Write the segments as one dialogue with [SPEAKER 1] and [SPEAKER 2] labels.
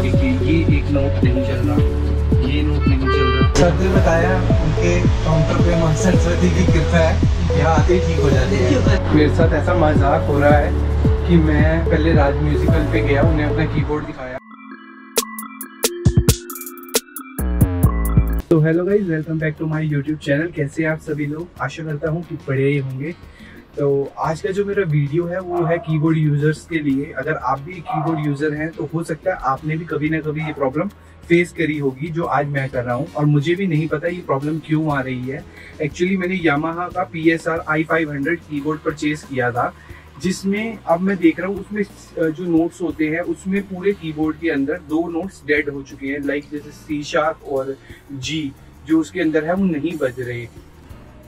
[SPEAKER 1] देखिए ये एक नोट नहीं चल रहा, ये नोट नहीं चल रहा।
[SPEAKER 2] सर ने बताया उनके काउंटर पे मां सरस्वती की कृपा है, यहाँ आते ही ठीक हो जाती है।
[SPEAKER 1] मेरे साथ ऐसा मजाक हो रहा है कि मैं पहले राज म्यूजिकल पे गया, उन्हें अपना कीबोर्ड दिखाया। तो hello guys, welcome back to my YouTube channel. कैसे हैं आप सभी लोग? आशा करता हूँ कि बढ़िया ही होंगे। तो आज का जो मेरा वीडियो है वो है कीबोर्ड यूजर्स के लिए। अगर आप भी कीबोर्ड यूजर हैं तो हो सकता है आपने भी कभी ना कभी ये प्रॉब्लम फेस करी होगी जो आज मैं कर रहा हूँ, और मुझे भी नहीं पता ये प्रॉब्लम क्यों आ रही है। एक्चुअली मैंने यामाहा का PSR i500 कीबोर्ड परचेज किया था, जिसमें अब मैं देख रहा हूँ उसमें जो नोट्स होते हैं उसमें पूरे कीबोर्ड के अंदर 2 नोट्स डेड हो चुके हैं, लाइक जैसे C# और G जो उसके अंदर है वो नहीं बज रहे।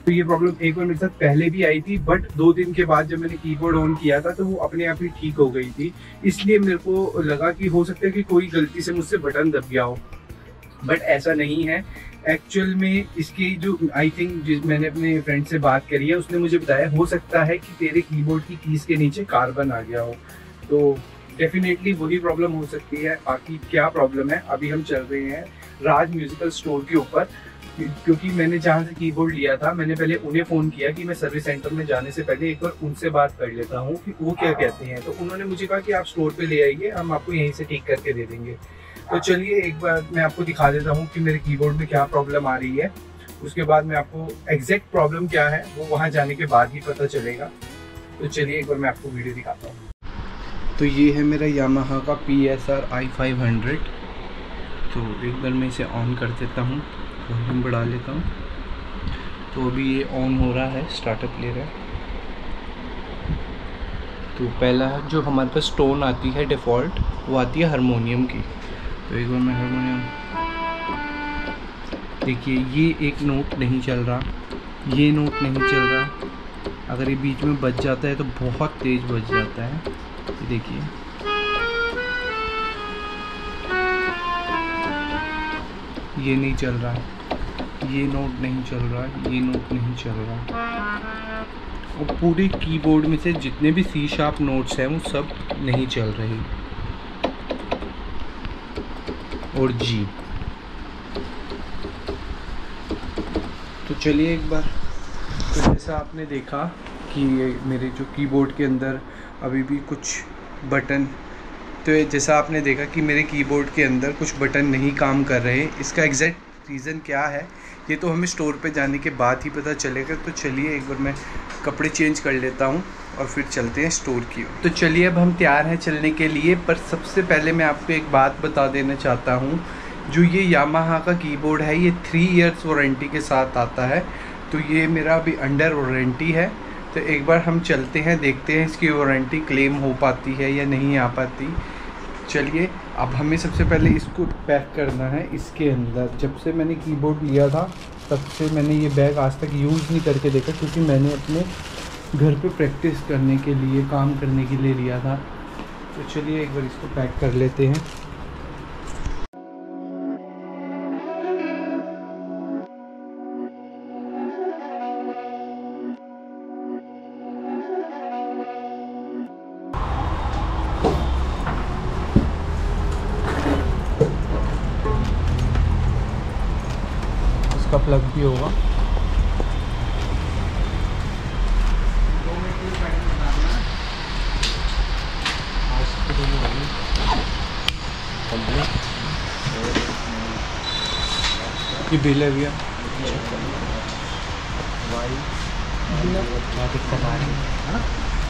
[SPEAKER 1] तो ये प्रॉब्लम एक बार मेरे साथ पहले भी आई थी, बट 2 दिन के बाद जब मैंने कीबोर्ड ऑन किया था तो वो अपने आप ही ठीक हो गई थी। इसलिए मेरे को लगा कि हो सकता है कि कोई गलती से मुझसे बटन दब गया हो, बट ऐसा नहीं है। एक्चुअल में इसकी जो आई थिंक मैंने अपने फ्रेंड से बात करी है, उसने मुझे बताया हो सकता है कि तेरे कीबोर्ड की कीज के नीचे कार्बन आ गया हो। तो डेफिनेटली वही प्रॉब्लम हो सकती है। बाकी क्या प्रॉब्लम है, अभी हम चल रहे हैं राज म्यूजिकल स्टोर के ऊपर, क्योंकि मैंने जहाँ से कीबोर्ड लिया था मैंने पहले उन्हें फ़ोन किया कि मैं सर्विस सेंटर में जाने से पहले एक बार उनसे बात कर लेता हूँ कि वो क्या कहते हैं। तो उन्होंने मुझे कहा कि आप स्टोर पे ले आइए, हम आपको यहीं से ठीक करके दे देंगे। तो चलिए एक बार मैं आपको दिखा देता हूँ कि मेरे कीबोर्ड में क्या प्रॉब्लम आ रही है। उसके बाद मैं आपको एग्जैक्ट प्रॉब्लम क्या है वो वहाँ जाने के बाद ही पता चलेगा। तो चलिए एक बार मैं आपको वीडियो दिखाता हूँ। तो ये है मेरा यामाहा का PSR i500। तो एक बार मैं इसे ऑन कर देता हूँ, वॉल्यूम बढ़ा लेता हूँ। तो अभी ये ऑन हो रहा है, स्टार्टअप ले रहा है। तो पहला जो हमारे पास टोन आती है डिफ़ॉल्ट, वो आती है हारमोनियम की। तो एक बार मैं हारमोनियम, देखिए ये एक नोट नहीं चल रहा, ये नोट नहीं चल रहा। अगर ये बीच में बज जाता है तो बहुत तेज़ बज जाता है। देखिए ये नहीं चल रहा है, ये नोट नहीं चल रहा, ये नोट नहीं चल रहा। और पूरे कीबोर्ड में से जितने भी C# नोट्स हैं वो सब नहीं चल रहे, और G। तो चलिए एक बार, तो जैसा आपने देखा कि मेरे जो कीबोर्ड के अंदर अभी भी कुछ बटन, तो जैसा आपने देखा कि मेरे कीबोर्ड के अंदर कुछ बटन नहीं काम कर रहे। इसका एग्जैक्ट रीज़न क्या है ये तो हमें स्टोर पे जाने के बाद ही पता चलेगा। तो चलिए एक बार मैं कपड़े चेंज कर लेता हूँ और फिर चलते हैं स्टोर की ओर। तो चलिए अब हम तैयार हैं चलने के लिए, पर सबसे पहले मैं आपको एक बात बता देना चाहता हूँ। जो ये यामाहा का कीबोर्ड है ये 3 इयर्स वारंटी के साथ आता है। तो ये मेरा अभी अंडर वारंटी है। तो एक बार हम चलते हैं, देखते हैं इसकी वारंटी क्लेम हो पाती है या नहीं आ पाती। चलिए अब हमें सबसे पहले इसको पैक करना है इसके अंदर। जब से मैंने कीबोर्ड लिया था तब से मैंने ये बैग आज तक यूज़ नहीं करके देखा, क्योंकि मैंने अपने घर पे प्रैक्टिस करने के लिए, काम करने के लिए लिया था। तो चलिए एक बार इसको पैक कर लेते हैं। इसका प्लग भी होगा। ये बिल है भैया,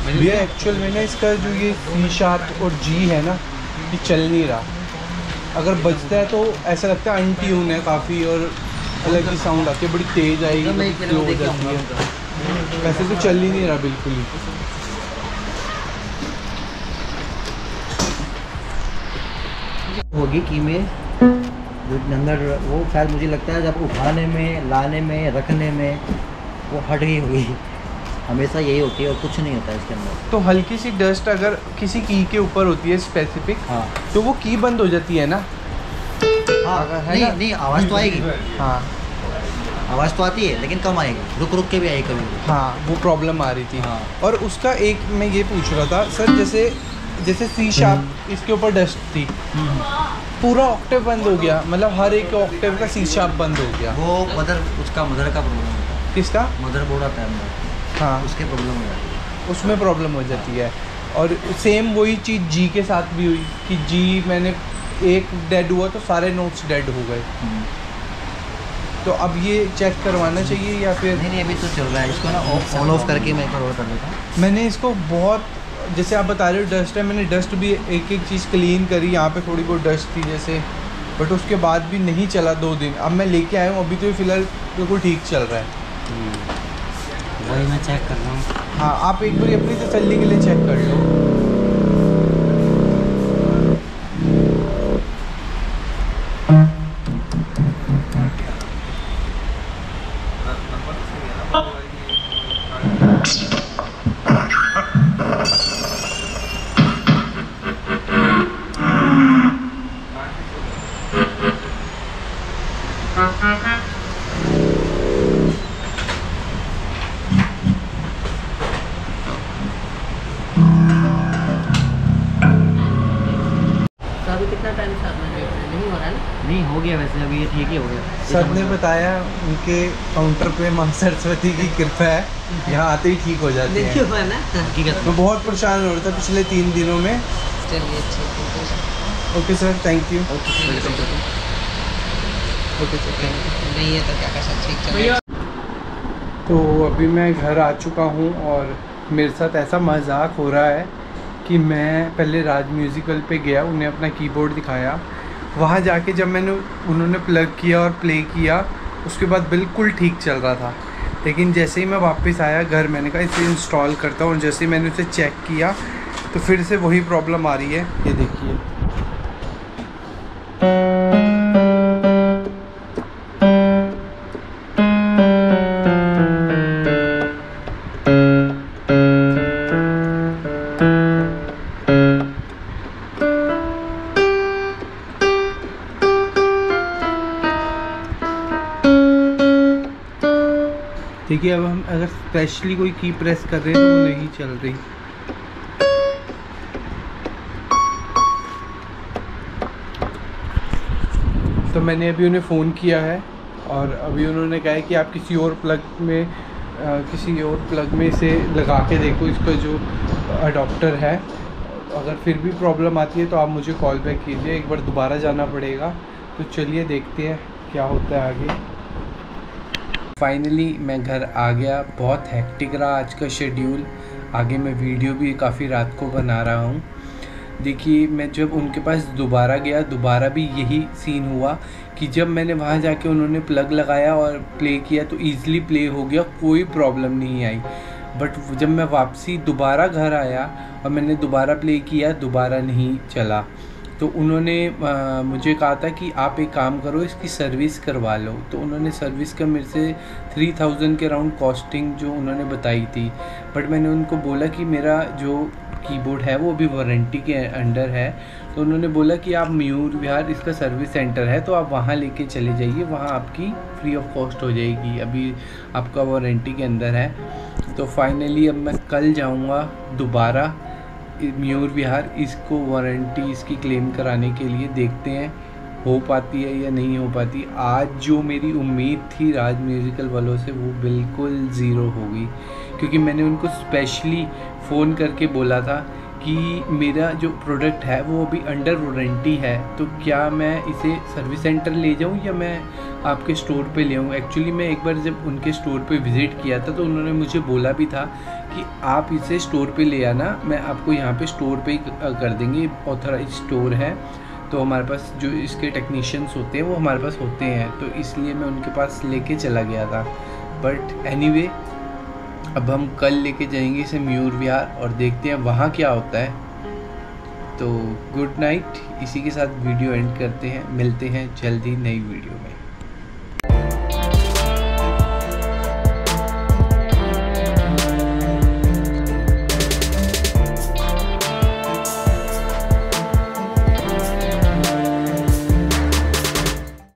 [SPEAKER 1] भैया एक्चुअल में ना इसका जो ये C# और G है ना, ये चल नहीं रहा। अगर बजता है तो ऐसा लगता है अनट्यून है काफ़ी, और अलग ही साउंड आती है, बड़ी तेज़ आएगी, स्लो हो जाती है। वैसे तो चल ही नहीं रहा बिल्कुल ही।
[SPEAKER 3] होगी की में जो अंदर वो शायद मुझे लगता है जब उठाने में, लाने में, रखने में वो हट गई होगी। हमेशा यही होती है और कुछ नहीं होता इसके अंदर।
[SPEAKER 1] तो हल्की सी डस्ट अगर किसी की के ऊपर होती है स्पेसिफिक,
[SPEAKER 3] हाँ,
[SPEAKER 1] तो वो की बंद हो जाती है ना।
[SPEAKER 3] हाँ, नहीं नहीं आवाज़ तो आएगी।
[SPEAKER 1] हाँ
[SPEAKER 3] आवाज़ तो आती है लेकिन कम आएगी, रुक रुक के भी आएगी कभी।
[SPEAKER 1] हाँ वो प्रॉब्लम आ रही थी।
[SPEAKER 3] हाँ।
[SPEAKER 1] और उसका एक मैं ये पूछ रहा था सर, जैसे जैसे सी शार्प इसके ऊपर डस्ट थी, पूरा ऑक्टेव बंद हो गया, मतलब हर एक ऑक्टेव का सी शार्प बंद हो गया।
[SPEAKER 3] वो उसका मदर का प्रॉब्लम होता है।
[SPEAKER 1] किसका?
[SPEAKER 3] मदरबोर्ड आता है अंदर,
[SPEAKER 1] हाँ
[SPEAKER 3] उसके प्रॉब्लम हो जाती है, उसमें
[SPEAKER 1] प्रॉब्लम हो जाती है। और सेम वही चीज़ जी के साथ भी हुई कि जी मैंने एक डेड हुआ तो सारे नोट्स डेड हो गए। तो अब ये चेक करवाना चाहिए या फिर
[SPEAKER 3] नहीं? अभी तो चल रहा है, इसको ना ऑन ऑफ करके मैं एक बार और कर देता हूँ।
[SPEAKER 1] मैंने इसको बहुत, जैसे आप बता रहे हो डस्ट है, मैंने डस्ट भी एक एक चीज़ क्लीन करी, यहाँ पे थोड़ी बहुत डस्ट थी जैसे, बट उसके बाद भी नहीं चला 2 दिन। अब मैं लेके आया हूँ, अभी तो ये फ़िलहाल बिल्कुल ठीक चल रहा है।
[SPEAKER 3] वही मैं चेक कर रहा हूँ।
[SPEAKER 1] हाँ, आप एक बार अपनी तसल्ली के लिए चेक कर लो।
[SPEAKER 4] अभी कितना टाइम से आपने नहीं हो रहा है ना?
[SPEAKER 3] नहीं, हो गया वैसे, अभी ये ठीक ही हो गया।
[SPEAKER 2] सर ने बताया उनके काउंटर पे माँ सरस्वती की कृपा है, यहाँ आते ही ठीक हो जाती है।
[SPEAKER 4] देखिए हुआ ना।
[SPEAKER 3] हकीकत
[SPEAKER 1] मैं बहुत परेशान हो रहा था पिछले 3 दिनों में।
[SPEAKER 4] चलिए ठीक है।
[SPEAKER 1] Okay sir, thank you.
[SPEAKER 3] Okay sir,
[SPEAKER 4] नहीं है तो क्या कर सकते, ठीक चलिए।
[SPEAKER 1] तो अभी मैं घर आ चुका हूँ और मेरे साथ ऐसा मजाक हो रहा है कि मैं पहले राज म्यूज़िकल पे गया, उन्हें अपना कीबोर्ड दिखाया, वहाँ जाके जब उन्होंने प्लग किया और प्ले किया, उसके बाद बिल्कुल ठीक चल रहा था। लेकिन जैसे ही मैं वापस आया घर, मैंने कहा इसे इंस्टॉल करता हूँ, और जैसे ही मैंने उसे चेक किया तो फिर से वही प्रॉब्लम आ रही है। ये देखिए, देखिए अब हम अगर स्पेशली कोई की प्रेस कर रहे हैं तो वो नहीं चल रही। तो मैंने अभी उन्हें फ़ोन किया है और अभी उन्होंने कहा है कि आप किसी और प्लग में इसे लगा के देखो, इसका जो अडॉप्टर है। अगर फिर भी प्रॉब्लम आती है तो आप मुझे कॉल बैक कीजिए, एक बार दोबारा जाना पड़ेगा। तो चलिए देखते हैं क्या होता है आगे। फाइनली मैं घर आ गया। बहुत हेक्टिक रहा आज का शेड्यूल। आगे मैं वीडियो भी काफ़ी रात को बना रहा हूँ। देखिए, मैं जब उनके पास दोबारा गया, दोबारा भी यही सीन हुआ कि जब मैंने वहाँ जाके उन्होंने प्लग लगाया और प्ले किया तो ईज़िली प्ले हो गया, कोई प्रॉब्लम नहीं आई। बट जब मैं वापसी दोबारा घर आया और मैंने दोबारा प्ले किया, दोबारा नहीं चला। तो उन्होंने मुझे कहा था कि आप एक काम करो, इसकी सर्विस करवा लो। तो उन्होंने सर्विस का मेरे से 3000 के अराउंड कॉस्टिंग जो उन्होंने बताई थी। बट मैंने उनको बोला कि मेरा जो कीबोर्ड है वो अभी वारंटी के अंडर है। तो उन्होंने बोला कि आप मयूर विहार, इसका सर्विस सेंटर है, तो आप वहाँ लेके चले जाइए, वहाँ आपकी फ्री ऑफ कॉस्ट हो जाएगी, अभी आपका वारंटी के अंदर है। तो फाइनली अब मैं कल जाऊँगा दोबारा मयूर विहार, इसको वारंटी इसकी क्लेम कराने के लिए। देखते हैं हो पाती है या नहीं हो पाती। आज जो मेरी उम्मीद थी राज म्यूज़िकल वालों से, वो बिल्कुल ज़ीरो हो गई, क्योंकि मैंने उनको स्पेशली फ़ोन करके बोला था कि मेरा जो प्रोडक्ट है वो अभी अंडर वारंटी है, तो क्या मैं इसे सर्विस सेंटर ले जाऊं या मैं आपके स्टोर पे ले आऊँ। एक्चुअली मैं एक बार जब उनके स्टोर पे विज़िट किया था तो उन्होंने मुझे बोला भी था कि आप इसे स्टोर पे ले आना, मैं आपको यहाँ पे स्टोर पे कर देंगे, ऑथराइज स्टोर है। तो हमारे पास जो इसके टेक्नीशियंस होते हैं वो हमारे पास होते हैं, तो इसलिए मैं उनके पास लेके चला गया था। बट एनीवे, अब हम कल लेके जाएंगे इसे मयूर विहार और देखते हैं वहाँ क्या होता है। तो गुड नाइट, इसी के साथ वीडियो एंड करते हैं, मिलते हैं जल्दी नई वीडियो में।